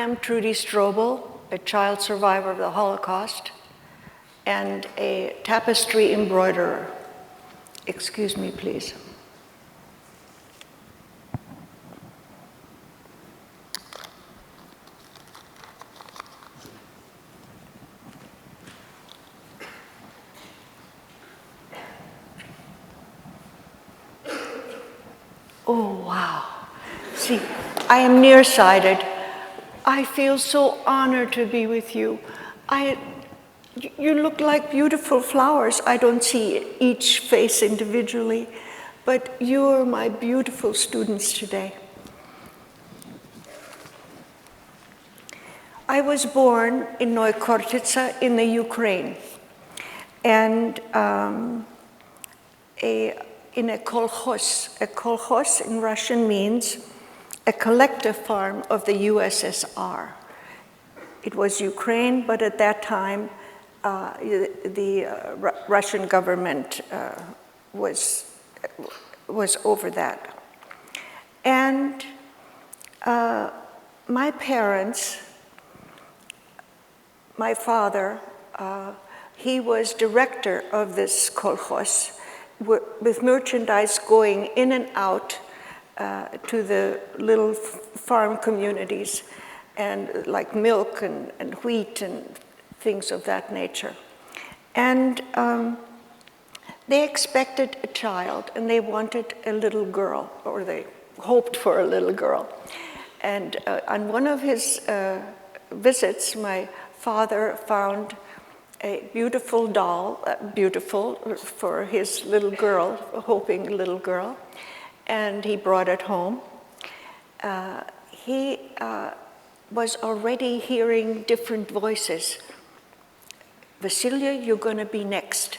I'm Trudie Strobel, a child survivor of the Holocaust and a tapestry embroiderer. Excuse me, please. Oh, wow. See, I am nearsighted. I feel so honored to be with you. You look like beautiful flowers. I don't see each face individually, but you're my beautiful students today. I was born in Khortytsa in the Ukraine, and in a kolkhoz. A kolkhoz in Russian means a collective farm of the USSR. It was Ukraine, but at that time, the Russian government was over that. And my parents, my father, he was director of this kolkhoz, with merchandise going in and out to the little farm communities, and like milk and wheat and things of that nature. And they expected a child, and they wanted a little girl, or they hoped for a little girl. And on one of his visits, my father found a beautiful doll, beautiful for his little girl, hoping little girl, and he brought it home. He was already hearing different voices. Vasilia, you're going to be next.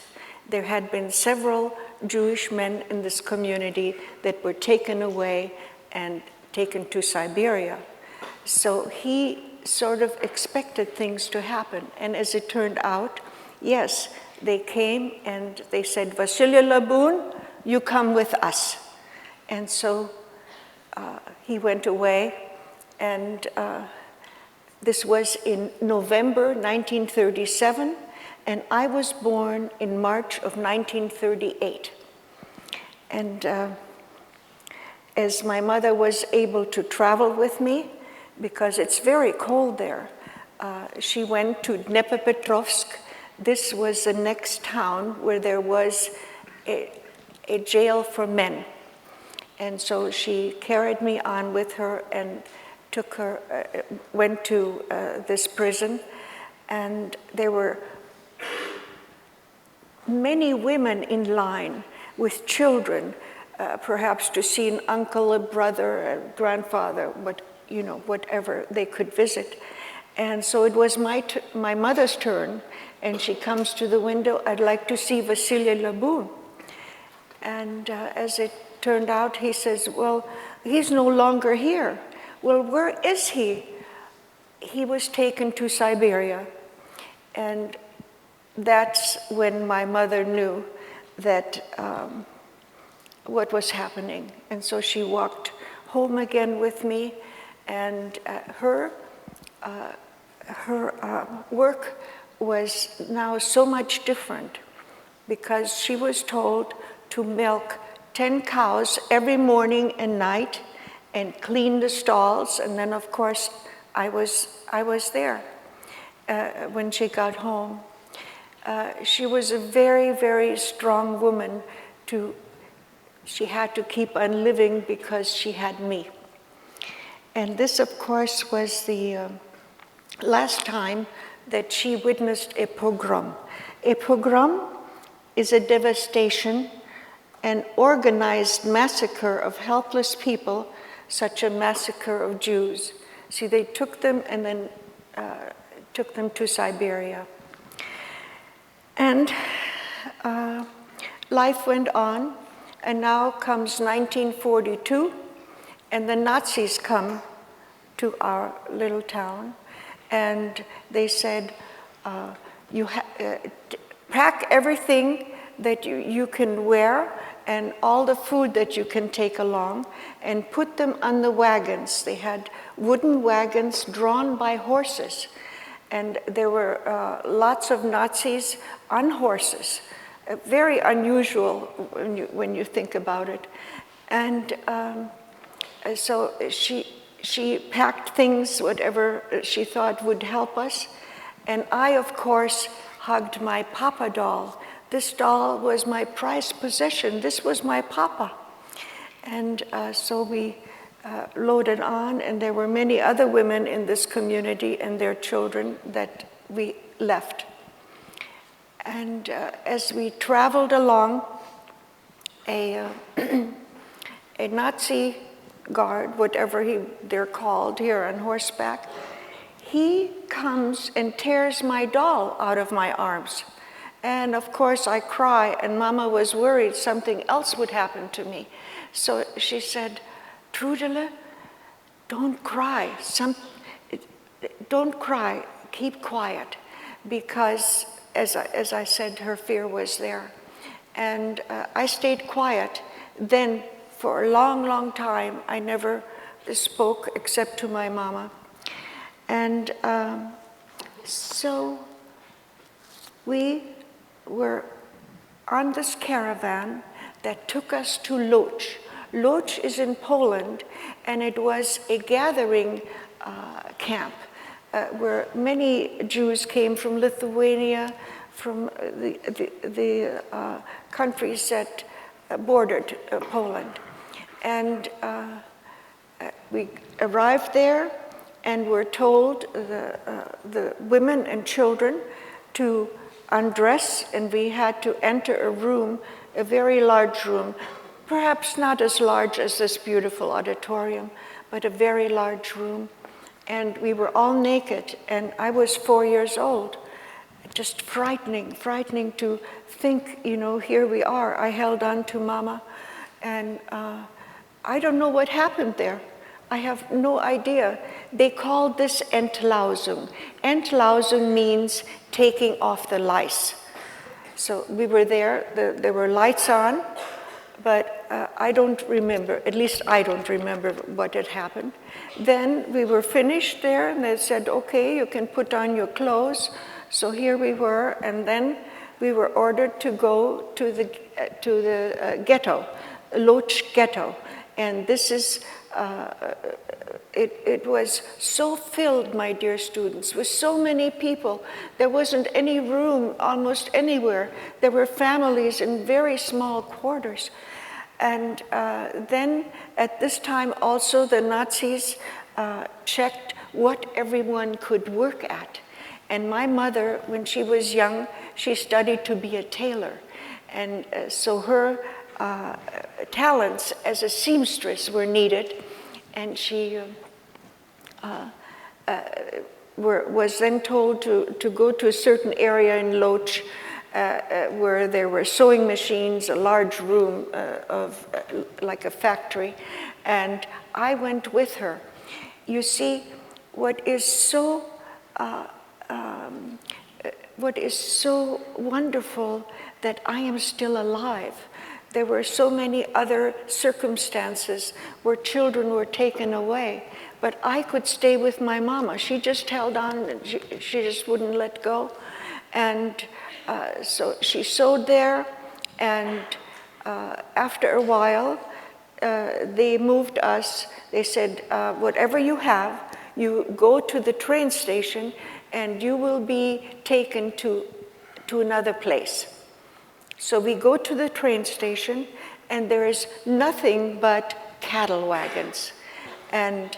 There had been several Jewish men in this community that were taken away and taken to Siberia. So he sort of expected things to happen. And as it turned out, yes, they came and they said, Vasilia Laboon, you come with us. And so he went away, and this was in November 1937, and I was born in March of 1938. And as my mother was able to travel with me, because it's very cold there, she went to Dnepropetrovsk. This was the next town where there was a jail for men. And so she carried me on with her and took her, went to this prison. And there were many women in line with children, perhaps to see an uncle, a brother, a grandfather, whatever they could visit. And so it was my mother's turn, and she comes to the window, I'd like to see Vasilia Laboon. And as it turned out, he says, well, he's no longer here. Well, where is he? He was taken to Siberia. And that's when my mother knew that what was happening. And so she walked home again with me, and her work was now so much different, because she was told to milk 10 cows every morning and night and clean the stalls. And then, of course, I was there when she got home. She was a very, very strong woman. She had to keep on living because she had me. And this, of course, was the last time that she witnessed a pogrom. A pogrom is a devastation, an organized massacre of helpless people, such a massacre of Jews. See, they took them and then took them to Siberia. And life went on, and now comes 1942, and the Nazis come to our little town, and they said, pack everything that you can wear and all the food that you can take along, and put them on the wagons. They had wooden wagons drawn by horses. And there were lots of Nazis on horses. Very unusual when you think about it. And so she packed things, whatever she thought would help us. And I, of course, hugged my Papa doll. This doll was my prized possession. This was my Papa. And so we loaded on, and there were many other women in this community and their children that we left. And as we traveled along, a Nazi guard, whatever they're called here on horseback, he comes and tears my doll out of my arms. And of course I cry, and Mama was worried something else would happen to me. So she said, Trudie, don't cry. Don't cry, keep quiet. Because as I said, her fear was there. And I stayed quiet. Then for a long, long time, I never spoke except to my Mama. And so we were on this caravan that took us to Lodz. Lodz is in Poland, and it was a gathering camp where many Jews came from Lithuania, from the countries that bordered Poland. And we arrived there and were told, the women and children, to undress, and we had to enter a room, a very large room, perhaps not as large as this beautiful auditorium, but a very large room. And we were all naked, and I was 4 years old. Just frightening to think, here we are. I held on to Mama, and I don't know what happened there. I have no idea. They called this Entlausung. Entlausung means taking off the lice. So we were there, there were lights on, but I don't remember, at least I don't remember what had happened. Then we were finished there, and they said, okay, you can put on your clothes. So here we were, and then we were ordered to go to the ghetto, Lodz ghetto. And this is, it was so filled, my dear students, with so many people. There wasn't any room almost anywhere. There were families in very small quarters. And then at this time also the Nazis checked what everyone could work at. And my mother, when she was young, she studied to be a tailor. And so her talents as a seamstress were needed. And she was then told to go to a certain area in Lodz where there were sewing machines, a large room of like a factory. And I went with her. You see, what is so wonderful that I am still alive. There were so many other circumstances where children were taken away, but I could stay with my Mama. She just held on, and she just wouldn't let go. And so she sewed there, and after a while, they moved us. They said, whatever you have, you go to the train station, and you will be taken to another place. So we go to the train station, and there is nothing but cattle wagons. And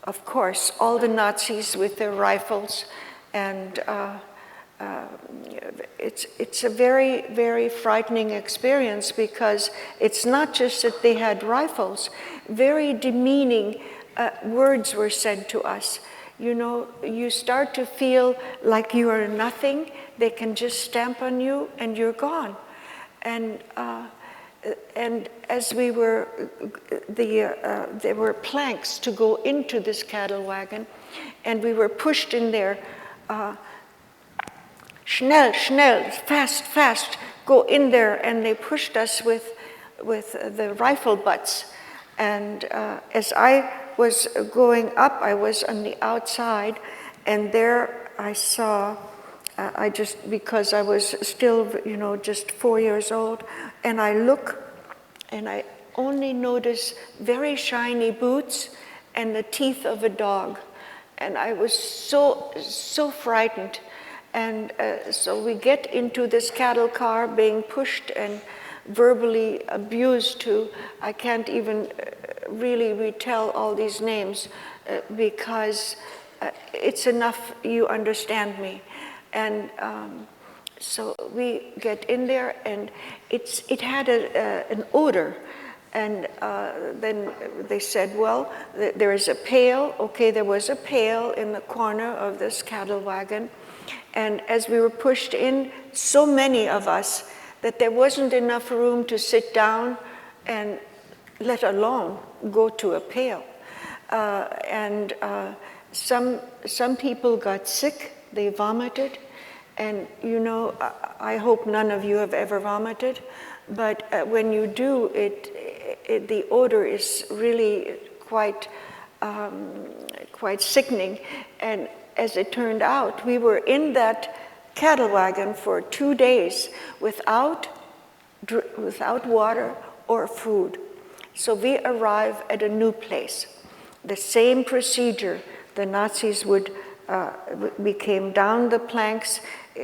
of course, all the Nazis with their rifles. And it's a very, very frightening experience, because it's not just that they had rifles. Very demeaning words were said to us. You start to feel like you are nothing. They can just stamp on you and you're gone. And as we were, there were planks to go into this cattle wagon, and we were pushed in there. Schnell, schnell, fast, fast, go in there. And they pushed us with the rifle butts. And as I was going up, I was on the outside, and there I saw, because I was still, just 4 years old, and I look, and I only notice very shiny boots and the teeth of a dog. And I was so frightened. And so we get into this cattle car being pushed and verbally abused to, I can't even really retell all these names because it's enough you understand me. And so we get in there, and it had an odor. And then they said, well, there is a pail. Okay, there was a pail in the corner of this cattle wagon. And as we were pushed in, so many of us, that there wasn't enough room to sit down and let alone go to a pail. Some people got sick, they vomited. And I hope none of you have ever vomited, but when you do, the odor is really quite sickening. And as it turned out, we were in that cattle wagon for 2 days without water or food. So we arrive at a new place. The same procedure. The Nazis we came down the planks,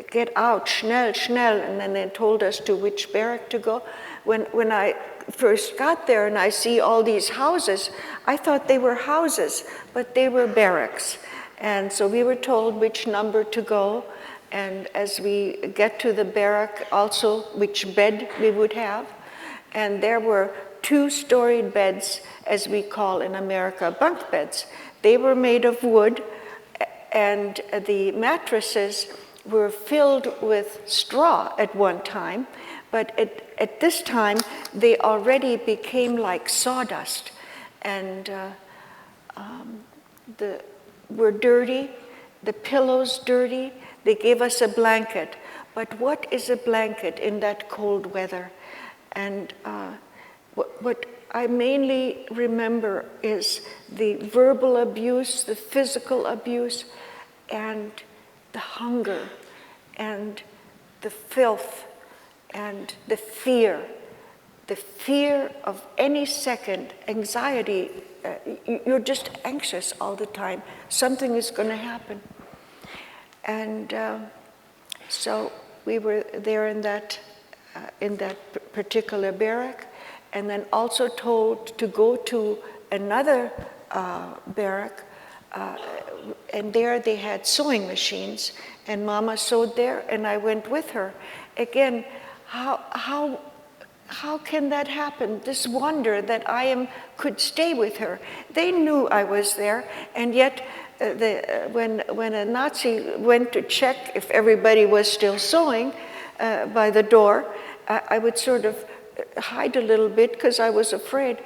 get out, schnell, schnell, and then they told us to which barrack to go. When I first got there and I see all these houses, I thought they were houses, but they were barracks. And so we were told which number to go, and as we get to the barrack, also which bed we would have. And there were 2-storied beds, as we call in America, bunk beds. They were made of wood, and the mattresses were filled with straw at one time, but at this time, they already became like sawdust, and were dirty, the pillows dirty. They gave us a blanket, but what is a blanket in that cold weather? And what I mainly remember is the verbal abuse, the physical abuse, and the hunger, and the filth, and the fear of any second, anxiety. You're just anxious all the time. Something is going to happen. And so we were there in that particular barrack, and then also told to go to another barrack, and there they had sewing machines, and Mama sewed there, and I went with her. Again, how can that happen? This wonder that I could stay with her. They knew I was there, and yet when a Nazi went to check if everybody was still sewing by the door, I would sort of hide a little bit because I was afraid.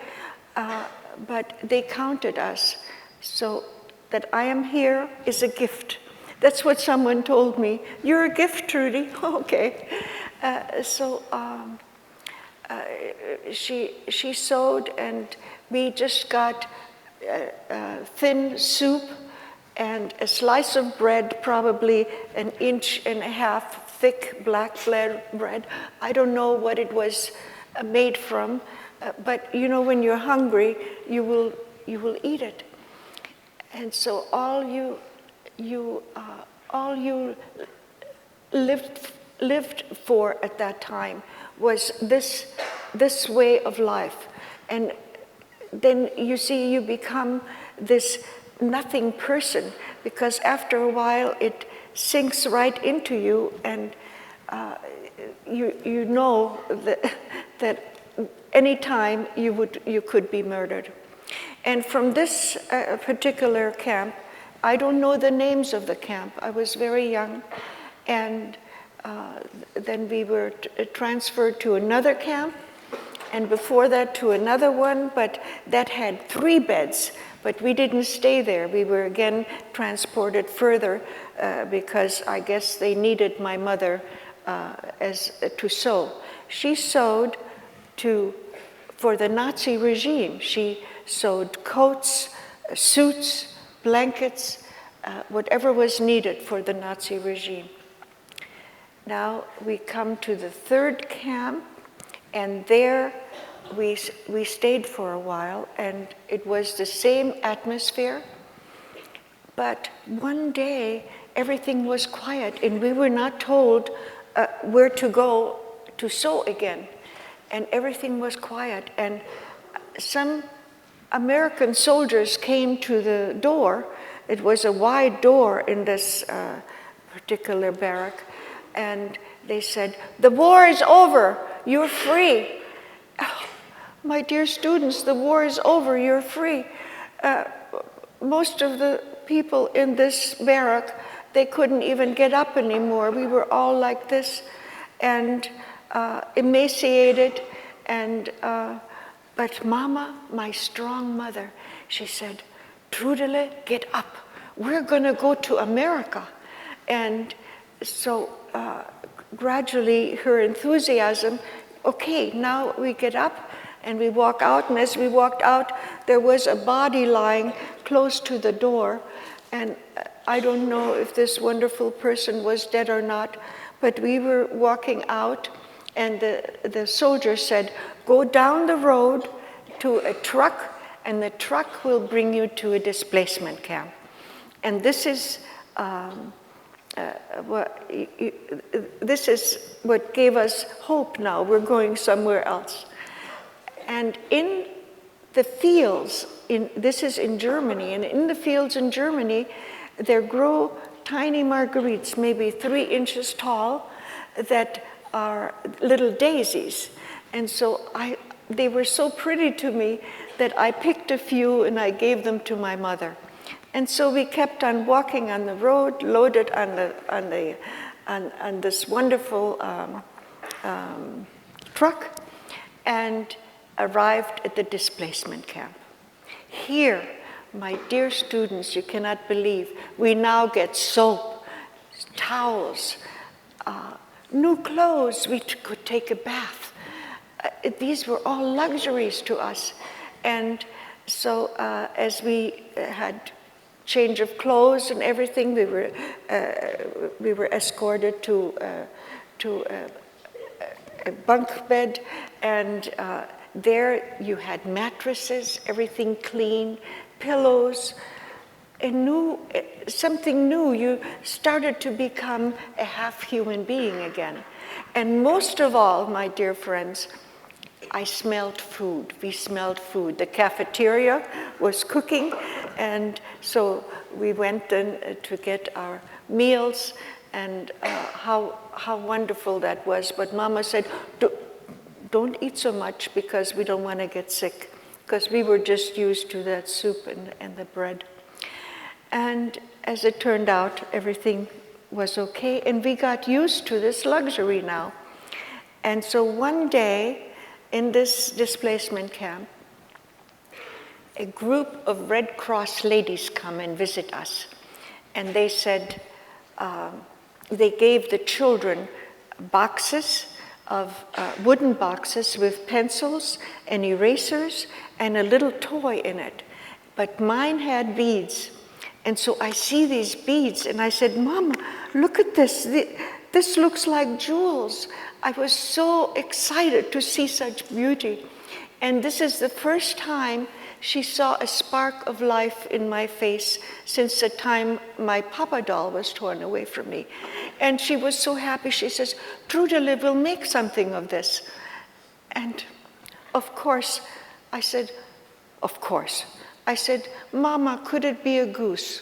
But they counted us. So that I am here is a gift. That's what someone told me. You're a gift, Trudie. Okay. She sewed, and we just got thin soup and a slice of bread, probably 1.5 inches thick black bread. I don't know what it was made from, but when you're hungry, you will eat it. And so all you lived for at that time was this way of life. And then you see you become this nothing person, because after a while it sinks right into you, and you know that any time you could be murdered. And from this particular camp, I don't know the names of the camp. I was very young, and then we were transferred to another camp, and before that to another one, but that had 3 beds. But we didn't stay there. We were again transported further because I guess they needed my mother to sew. She sewed for the Nazi regime. She sewed coats, suits, blankets, whatever was needed for the Nazi regime. Now we come to the third camp, and there we stayed for a while, and it was the same atmosphere. But one day, everything was quiet, and we were not told where to go to sew again. And everything was quiet, and some American soldiers came to the door. It was a wide door in this particular barrack, and they said, "The war is over, you're free." Oh, my dear students, the war is over, you're free. Most of the people in this barrack, they couldn't even get up anymore. We were all like this, and emaciated, and but Mama, my strong mother, she said, "Trudie, get up. We're gonna go to America." And so gradually her enthusiasm, okay, now we get up and we walk out, and as we walked out, there was a body lying close to the door, and I don't know if this wonderful person was dead or not, but we were walking out, and the soldier said, "Go down the road to a truck, and the truck will bring you to a displacement camp." And this is what gave us hope now. We're going somewhere else. And in the fields, this is in Germany, and in the fields in Germany, there grow tiny marguerites, maybe 3 inches tall, that are little daisies. And so they were so pretty to me that I picked a few and I gave them to my mother. And so we kept on walking on the road, loaded on this wonderful truck, and arrived at the displacement camp. Here, my dear students, you cannot believe, we now get soap, towels, new clothes, we could take a bath. These were all luxuries to us. And so as we had change of clothes and everything, we were escorted to a bunk bed, and there you had mattresses, everything clean, pillows, something new. You started to become a half human being again. And most of all, my dear friends, I smelled food. We smelled food. The cafeteria was cooking, and so we went then to get our meals, and how wonderful that was. But Mama said, don't eat so much because we don't want to get sick, because we were just used to that soup and the bread. And as it turned out, everything was okay, and we got used to this luxury now. And so one day, in this displacement camp, a group of Red Cross ladies come and visit us. And they said, they gave the children boxes of wooden boxes with pencils and erasers and a little toy in it. But mine had beads. And so I see these beads, and I said, "Mama, look at this. This looks like jewels." I was so excited to see such beauty. And this is the first time she saw a spark of life in my face since the time my Papa doll was torn away from me. And she was so happy. She says, "Trudie, we'll make something of this." And of course, I said, of course. I said, "Mama, could it be a goose?"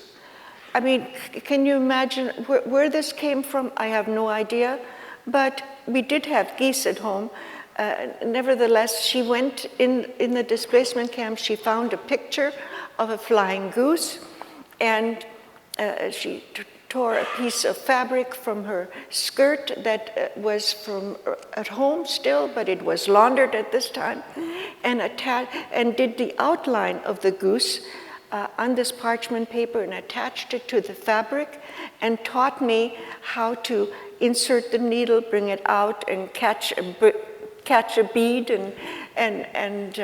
I mean, can you imagine where this came from? I have no idea, but we did have geese at home. Nevertheless, she went in the displacement camp, she found a picture of a flying goose, and she tore a piece of fabric from her skirt that was from at home still, but it was laundered at this time, and did the outline of the goose on this parchment paper and attached it to the fabric, and taught me how to insert the needle, bring it out, and catch a bead, and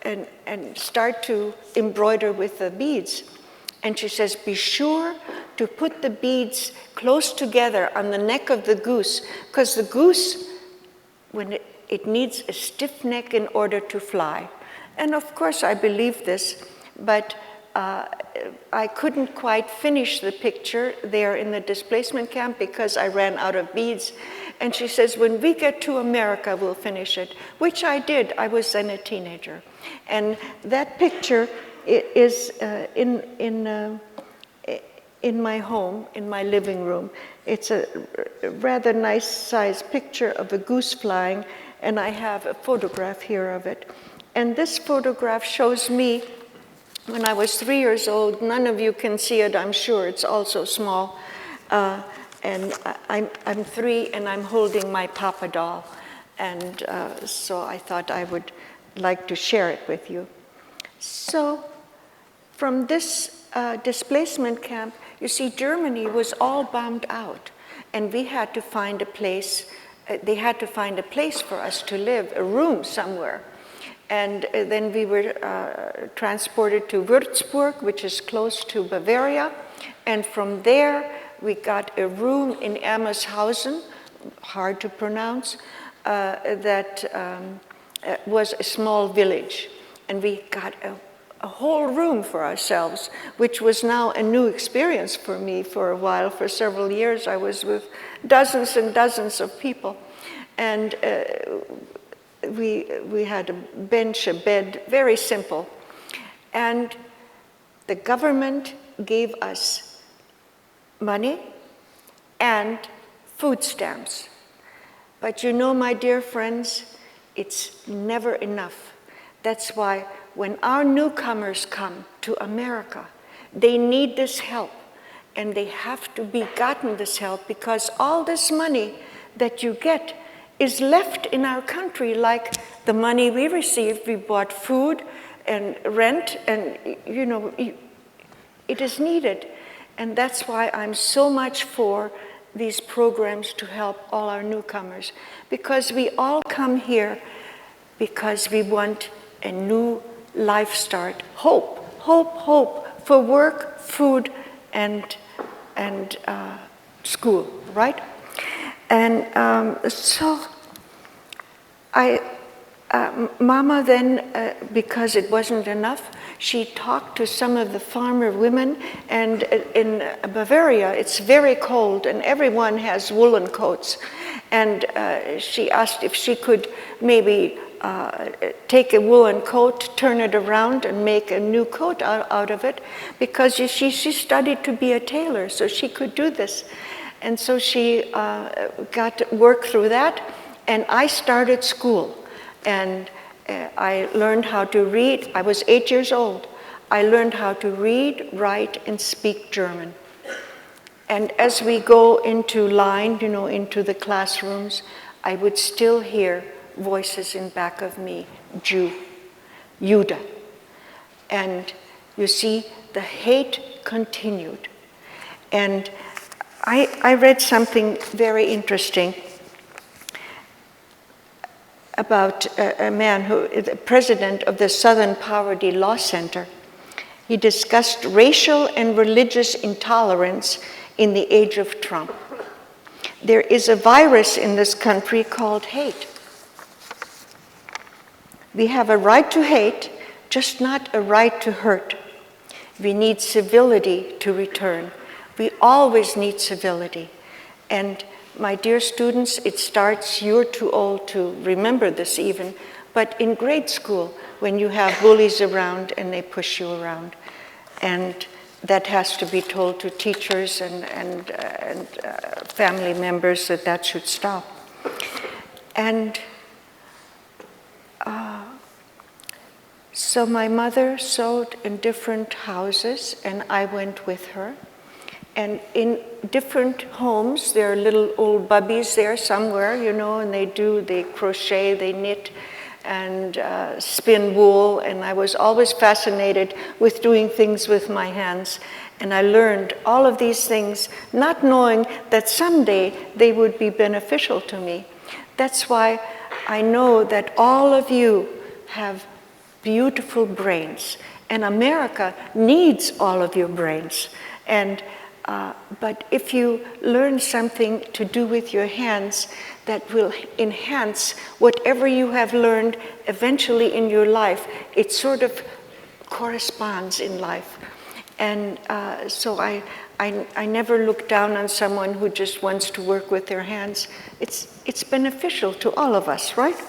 and start to embroider with the beads. And she says, be sure to put the beads close together on the neck of the goose, because the goose, when it needs a stiff neck in order to fly. And of course I believe this, but I couldn't quite finish the picture there in the displacement camp because I ran out of beads. And she says, when we get to America, we'll finish it, which I did. I was then a teenager. And that picture is in my home, in my living room. It's a rather nice size picture of a goose flying, and I have a photograph here of it. And this photograph shows me when I was 3 years old. None of you can see it, I'm sure. It's also small. And I'm 3, and I'm holding my Papa doll. And so I thought I would like to share it with you. So from this displacement camp, you see, Germany was all bombed out. And we had to find a place, they had to find a place for us to live, a room somewhere. And then we were transported to Würzburg, which is close to Bavaria. And from there, we got a room in Ermershausen, hard to pronounce, that was a small village. And we got a whole room for ourselves, which was now a new experience for me for a while. For several years, I was with dozens and dozens of people. And we had a bench, a bed, very simple. And the government gave us money and food stamps. But you know, my dear friends, it's never enough. That's why when our newcomers come to America, they need this help. And they have to be gotten this help, because all this money that you get is left in our country, like the money we received. We bought food and rent, and you know, it is needed. And that's why I'm so much for these programs to help all our newcomers, because we all come here because we want a new life start. Hope, hope, hope for work, food, and school, right? And so Mama then, because it wasn't enough, she talked to some of the farmer women, and in Bavaria it's very cold and everyone has woolen coats. And she asked if she could maybe take a woolen coat, turn it around and make a new coat out of it, because she studied to be a tailor, so she could do this. And so she got to work through that, and I started school. And I learned how to read. I was 8 years old. I learned how to read, write, and speak German. And as we go into line, you know, into the classrooms, I would still hear voices in back of me, Jew, Jude. And you see, the hate continued. And I read something very interesting about a man who is the president of the Southern Poverty Law Center. He discussed racial and religious intolerance in the age of Trump. There is a virus in this country called hate. We have a right to hate, just not a right to hurt. We need civility to return. We always need civility. And my dear students, it starts, you're too old to remember this even, but in grade school, when you have bullies around and they push you around. And that has to be told to teachers and family members that should stop. And so my mother sewed in different houses, and I went with her. And in different homes, there are little old bubbies there somewhere, you know, and they crochet, they knit, and spin wool. And I was always fascinated with doing things with my hands. And I learned all of these things, not knowing that someday they would be beneficial to me. That's why I know that all of you have beautiful brains. And America needs all of your brains. And, but if you learn something to do with your hands that will enhance whatever you have learned eventually in your life, it sort of corresponds in life. And so I never look down on someone who just wants to work with their hands. It's beneficial to all of us, right?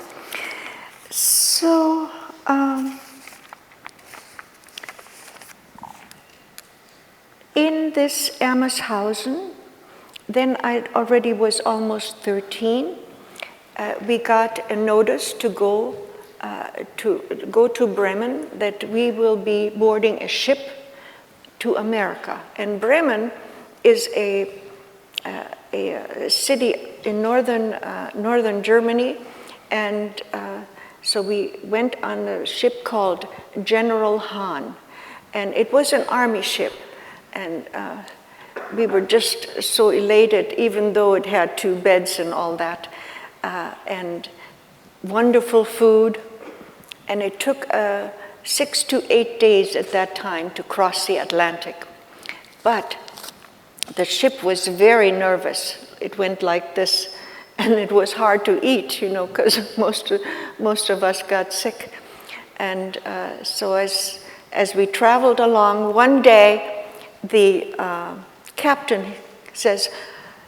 So, in this Ammershausen, then I already was almost 13. We got a notice to go to Bremen, that we will be boarding a ship to America. And Bremen is a city in northern Germany, and so we went on a ship called General Hahn, and it was an army ship, and we were just so elated, even though it had 2 beds and all that, and wonderful food, and it took 6 to 8 days at that time to cross the Atlantic. But the ship was very nervous. It went like this, and it was hard to eat, you know, because most of us got sick. And so as we traveled along, one day the captain says,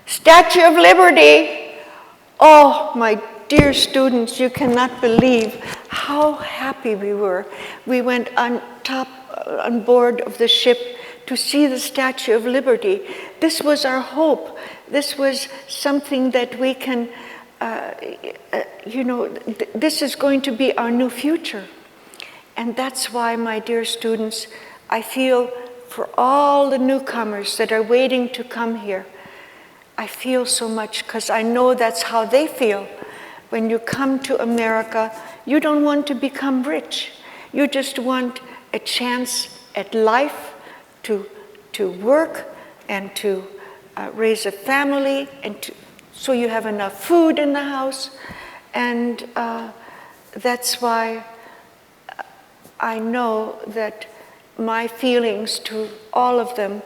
"Statue of Liberty!" Oh, my dear students, you cannot believe how happy we were. We went on board of the ship to see the Statue of Liberty. This was our hope. This was something that we can, this is going to be our new future. And that's why, my dear students, I feel for all the newcomers that are waiting to come here, I feel so much, because I know that's how they feel. When you come to America, you don't want to become rich. You just want a chance at life to work and to raise a family, and so you have enough food in the house. And that's why I know that my feelings to all of them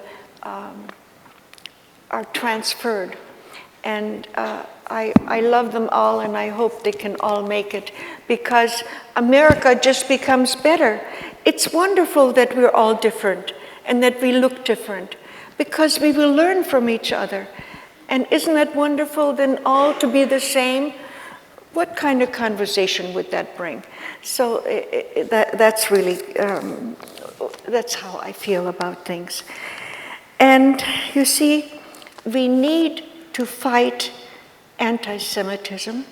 are transferred. And I love them all, and I hope they can all make it, because America just becomes better. It's wonderful that we're all different and that we look different, because we will learn from each other. And isn't that wonderful, then all to be the same? What kind of conversation would that bring? So that's really, that's how I feel about things. And you see, we need to fight anti-Semitism,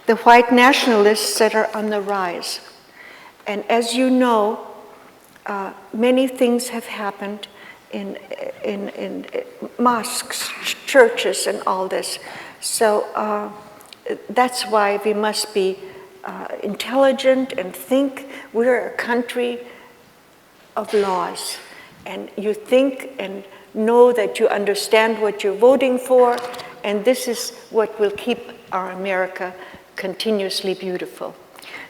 the white nationalists that are on the rise. And as you know, many things have happened in mosques, churches, and all this. So that's why we must be intelligent and think. We're a country of laws. And you think and know that you understand what you're voting for, and this is what will keep our America continuously beautiful.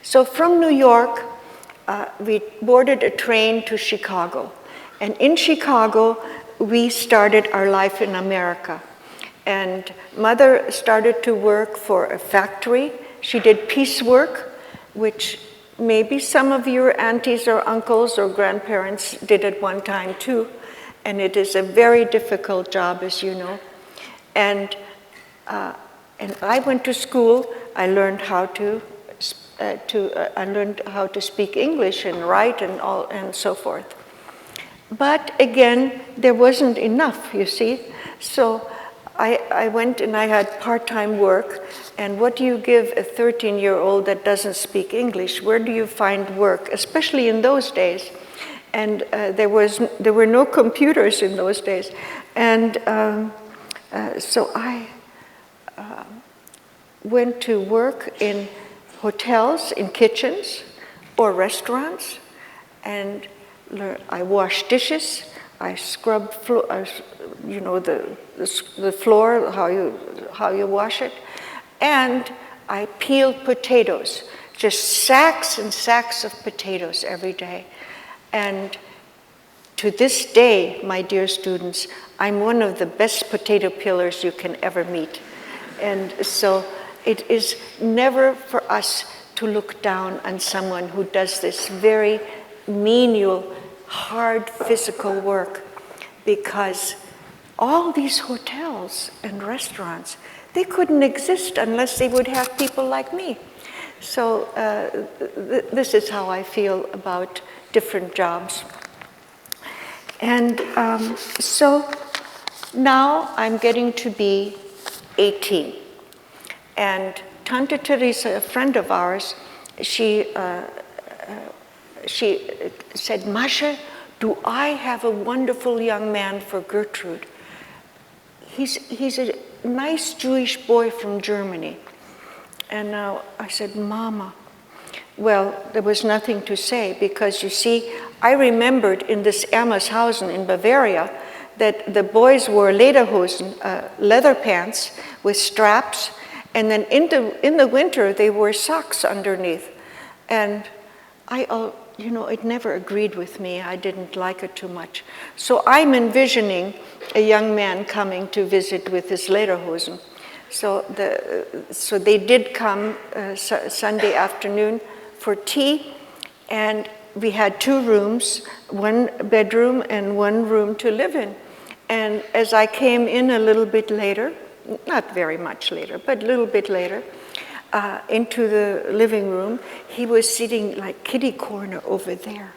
So from New York, we boarded a train to Chicago. And in Chicago, we started our life in America. And Mother started to work for a factory. She did piecework, which maybe some of your aunties or uncles or grandparents did at one time too. And it is a very difficult job, as you know. And I went to school. I learned how to speak English and write and so forth. But again, there wasn't enough, you see. So I went and I had part-time work. And what do you give a 13-year-old that doesn't speak English? Where do you find work, especially in those days? And there were no computers in those days. And so I went to work in hotels, in kitchens, or restaurants, and I washed dishes. I scrubbed the floor, how you wash it, and I peeled potatoes. just sacks and sacks of potatoes every day. And to this day, my dear students, I'm one of the best potato peelers you can ever meet. And so it is never for us to look down on someone who does this very menial, hard physical work, because all these hotels and restaurants, they couldn't exist unless they would have people like me. So this is how I feel about different jobs. And so now I'm getting to be 18. And Tante Teresa, a friend of ours, she said, Masha, do I have a wonderful young man for Gertrude? He's a nice Jewish boy from Germany. And now I said, Mama. Well, there was nothing to say, because you see, I remembered in this Ermershausen in Bavaria that the boys wore lederhosen, leather pants with straps, and then in the winter they wore socks underneath. And it never agreed with me. I didn't like it too much. So I'm envisioning a young man coming to visit with his lederhosen. So they did come Sunday afternoon for tea, and we had 2 rooms, 1 bedroom and 1 room to live in. And as I came in a little bit later, not very much later, but a little bit later, into the living room, he was sitting like kitty corner over there.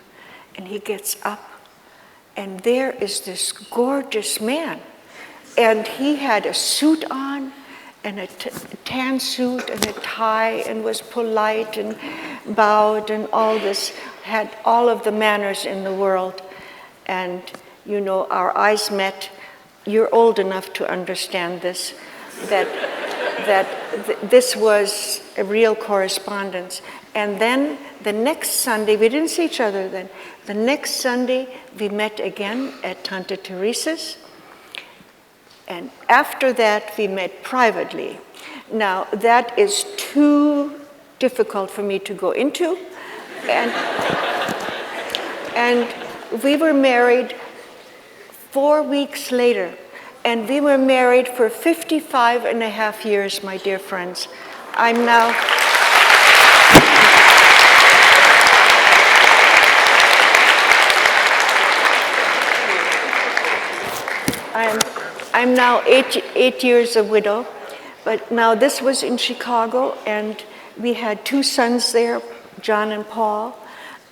And he gets up, and there is this gorgeous man. And he had a suit on, and a tan suit and a tie, and was polite and bowed and all this, had all of the manners in the world. And our eyes met. You're old enough to understand this, that this was a real correspondence. And then the next Sunday, we didn't see each other then. The next Sunday, we met again at Tante Teresa's. And after that, we met privately. Now, that is too difficult for me to go into. And we were married 4 weeks later. And we were married for 55 and a half years, my dear friends. I'm now... I'm now 8 years a widow, but now this was in Chicago, and we had 2 sons there, John and Paul,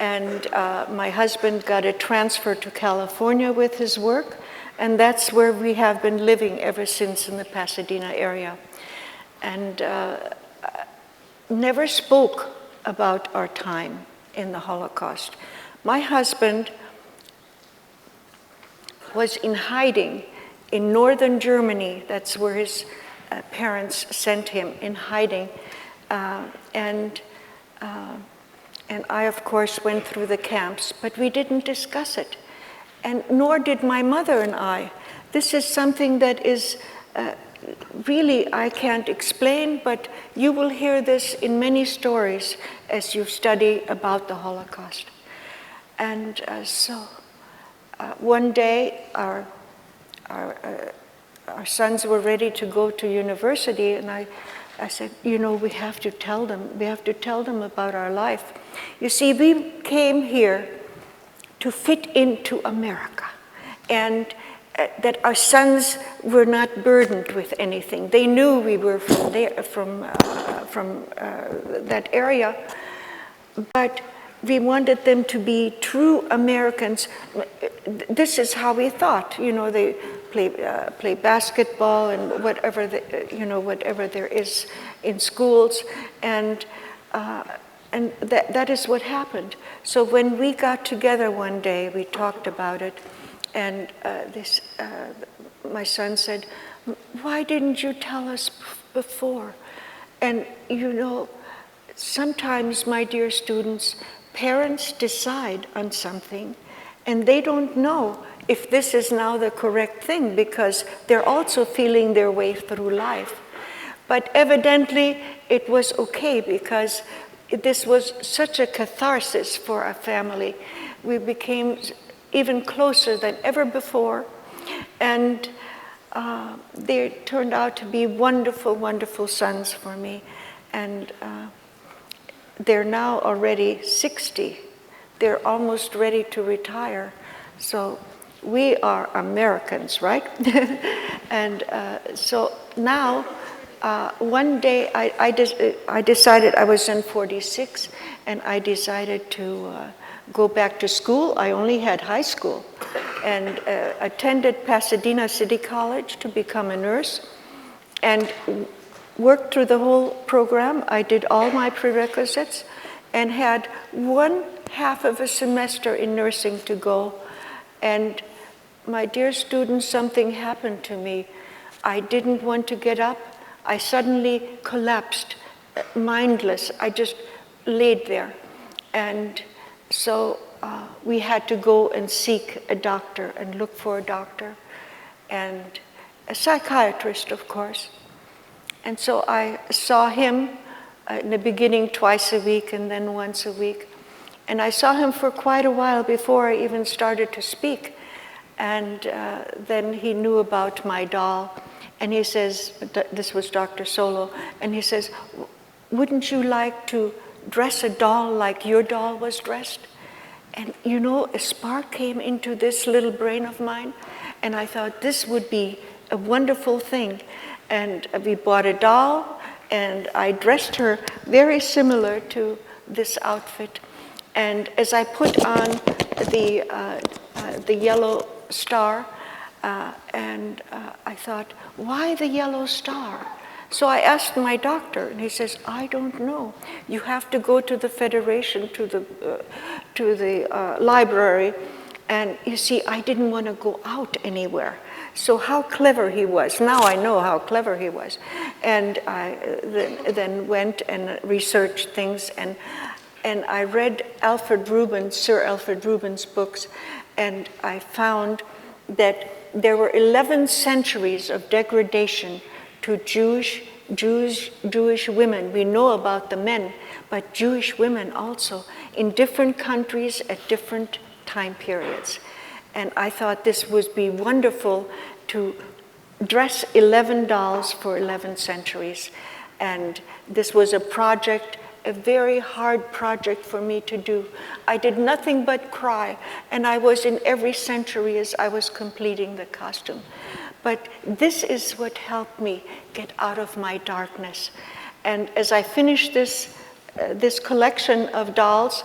and my husband got a transfer to California with his work, and that's where we have been living ever since, in the Pasadena area. And never spoke about our time in the Holocaust. My husband was in hiding in northern Germany. That's where his parents sent him, in hiding. And I, of course, went through the camps, but we didn't discuss it. And nor did my mother and I. This is something that is really, I can't explain, but you will hear this in many stories as you study about the Holocaust. And so one day, our sons were ready to go to university, and I said, we have to tell them about our life. You see, we came here to fit into America, and that our sons were not burdened with anything. They knew we were from there, from that area, but we wanted them to be true Americans. This is how we thought. They play basketball and whatever whatever there is in schools, and that is what happened. So when we got together one day, we talked about it, and my son said, "Why didn't you tell us before?" And sometimes, my dear students, parents decide on something, and they don't know if this is now the correct thing, because they're also feeling their way through life. But evidently, it was okay, because this was such a catharsis for our family. We became even closer than ever before. And they turned out to be wonderful, wonderful sons for me. And they're now already 60. They're almost ready to retire. So we are Americans, right? And so now, one day I decided, I was in 46, and I decided to go back to school. I only had high school, and attended Pasadena City College to become a nurse, and worked through the whole program. I did all my prerequisites and had 1/2 of a semester in nursing to go. And my dear students, something happened to me. I didn't want to get up. I suddenly collapsed, mindless. I just laid there. And so we had to go and seek a doctor and look for a doctor, and a psychiatrist, of course. And so I saw him in the beginning twice a week and then once a week. And I saw him for quite a while before I even started to speak. And then he knew about my doll. And he says, this was Dr. Solo, and he says, wouldn't you like to dress a doll like your doll was dressed? And you know, a spark came into this little brain of mine, and I thought this would be a wonderful thing. And we bought a doll, and I dressed her very similar to this outfit. And as I put on the yellow star, I thought, why the yellow star? So I asked my doctor, and he says, I don't know. You have to go to the Federation, to the library. And you see, I didn't want to go out anywhere. So how clever he was. Now I know how clever he was. And I then went and researched things, and I read Sir Alfred Rubin's books, and I found that there were 11 centuries of degradation to Jewish women. We know about the men, but Jewish women also, in different countries at different time periods. And I thought this would be wonderful to dress 11 dolls for 11 centuries. And this was a project, a very hard project for me to do. I did nothing but cry, and I was in every century as I was completing the costume. But this is what helped me get out of my darkness. And as I finished this collection of dolls,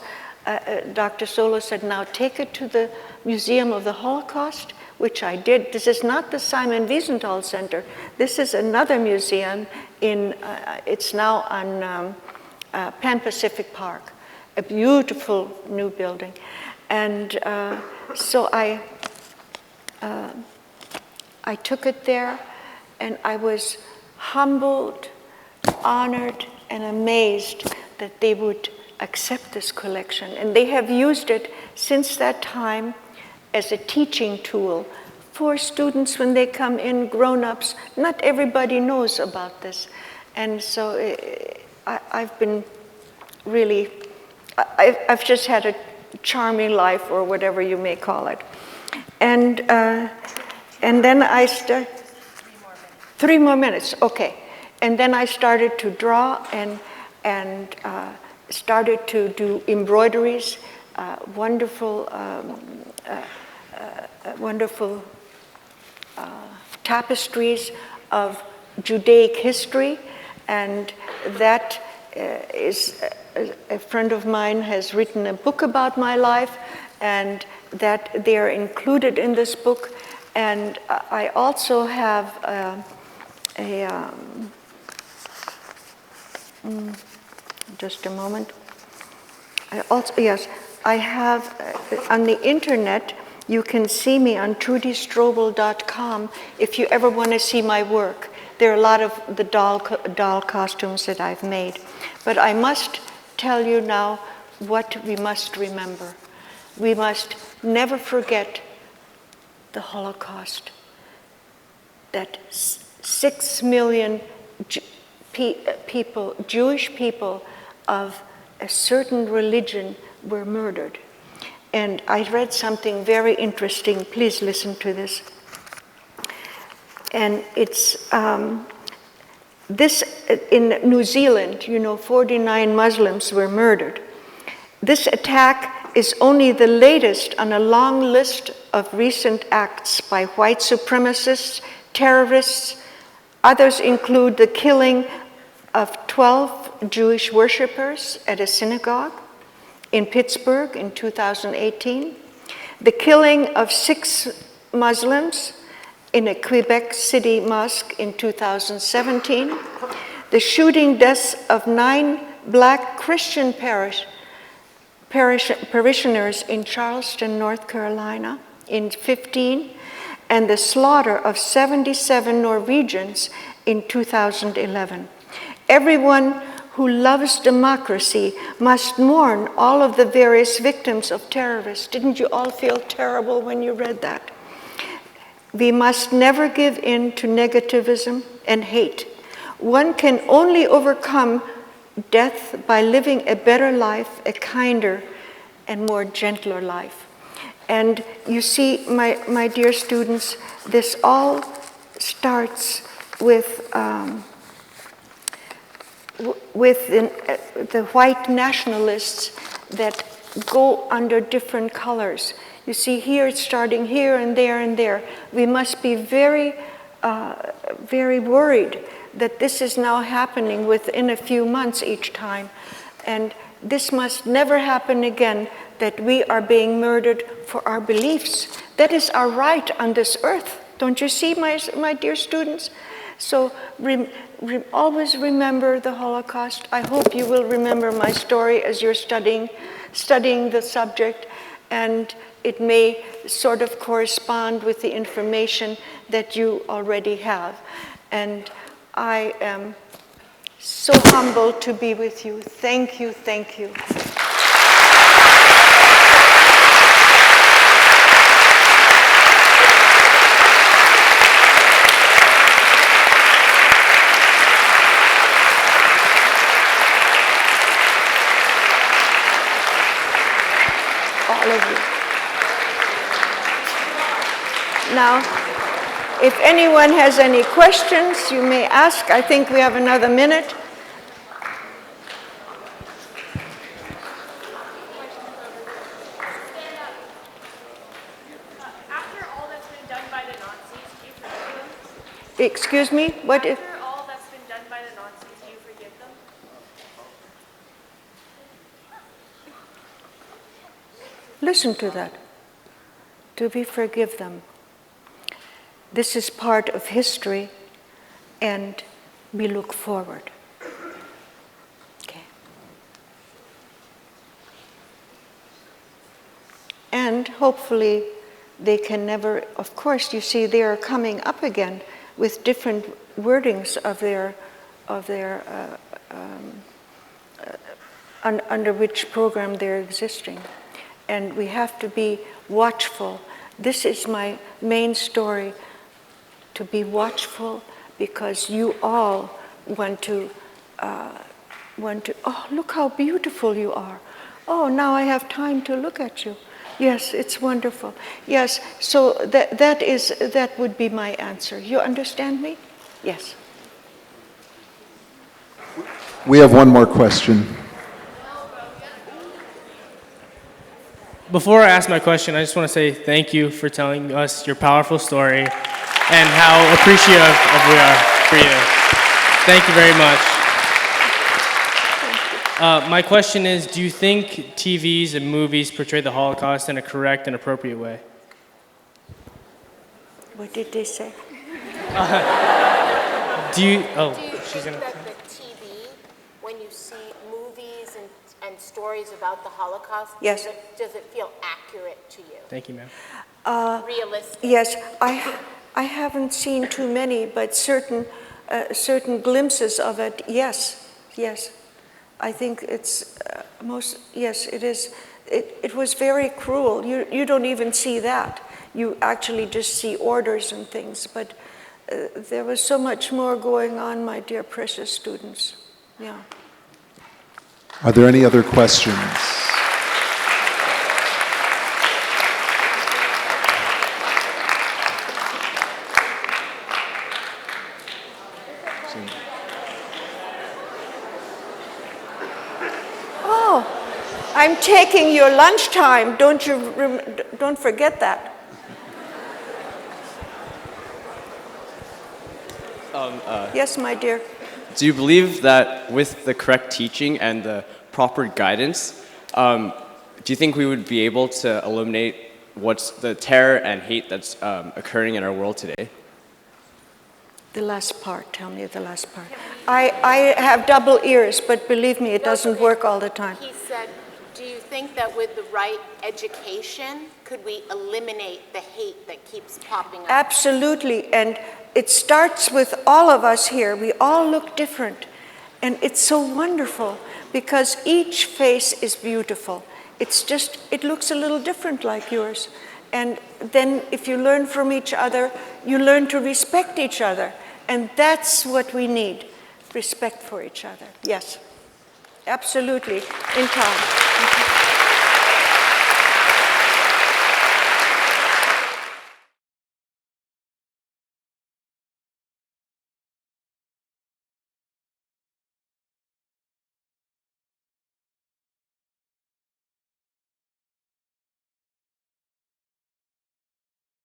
Dr. Solo said, now take it to the Museum of the Holocaust, which I did. This is not the Simon Wiesenthal Center. This is another museum it's now on Pan Pacific Park, a beautiful new building. And so I took it there, and I was humbled, honored, and amazed that they would accept this collection. And they have used it since that time as a teaching tool for students when they come in, grown-ups. Not everybody knows about this. And so I've been really, I've just had a charming life, or whatever you may call it. And then I started, 3 more minutes, okay. And then I started to draw and started to do embroideries, wonderful tapestries of Judaic history, and that is a friend of mine has written a book about my life, and that they are included in this book. And I also have just a moment. I have on the internet, you can see me on TrudieStrobel.com if you ever want to see my work. There are a lot of the doll costumes that I've made. But I must tell you now what we must remember. We must never forget the Holocaust. That 6 million people, Jewish people of a certain religion were murdered. And I read something very interesting. Please listen to this. And it's this in New Zealand, 49 Muslims were murdered. This attack is only the latest on a long list of recent acts by white supremacists, terrorists. Others include the killing of 12 Jewish worshippers at a synagogue in Pittsburgh in 2018, the killing of 6 Muslims in a Quebec City mosque in 2017, the shooting deaths of 9 Black Christian parishioners in Charleston, North Carolina in 2015, and the slaughter of 77 Norwegians in 2011. Everyone who loves democracy must mourn all of the various victims of terrorists. Didn't you all feel terrible when you read that? We must never give in to negativism and hate. One can only overcome death by living a better life, a kinder and more gentler life. And you see, my dear students, this all starts with the white nationalists that go under different colors. You see here, it's starting here and there and there. We must be very, very worried that this is now happening within a few months each time. And this must never happen again, that we are being murdered for our beliefs. That is our right on this earth. Don't you see, my dear students? So always remember the Holocaust. I hope you will remember my story as you're studying the subject, and it may sort of correspond with the information that you already have. And I am so humbled to be with you. Thank you, thank you. All of you. Now, if anyone has any questions, you may ask. I think we have another minute. After all that's been done by the Nazis, do you forgive them? Excuse me? What if? After all that's been done by the Nazis, do you forgive them? Listen to that. Do we forgive them? This is part of history, and we look forward. Okay. And hopefully they can never, of course, you see, they are coming up again with different wordings of under which program they're existing. And we have to be watchful. This is my main story, to be watchful, because you all want to, oh, look how beautiful you are. Oh, now I have time to look at you. Yes, it's wonderful. Yes, so that would be my answer. You understand me? Yes. We have one more question. Before I ask my question, I just want to say thank you for telling us your powerful story and how appreciative we are for you. Thank you very much. My question is, do you think TVs and movies portray the Holocaust in a correct and appropriate way? What did they say? Do you she's think gonna. that the TV, when you see movies and stories about the Holocaust, Yes. does it feel accurate to you? Thank you, ma'am. Realistic? Yes, I haven't seen too many, but certain glimpses of it, yes. I think it's yes, it is. It was very cruel. You don't even see that. You actually just see orders and things, but there was so much more going on, my dear precious students. Yeah. Are there any other questions? Oh, I'm taking your lunchtime. Don't forget that. Yes, my dear. Do you believe that with the correct teaching and the proper guidance, do you think we would be able to eliminate what's the terror and hate that's occurring in our world today? The last part, tell me the last part. I have double ears, but believe me, it doesn't work all the time. He said, do you think that with the right education, could we eliminate the hate that keeps popping up? Absolutely, and it starts with all of us here. We all look different, and it's so wonderful because each face is beautiful. It's just, it looks a little different like yours. And then if you learn from each other, you learn to respect each other. And that's what we need, respect for each other. Yes, absolutely, in time.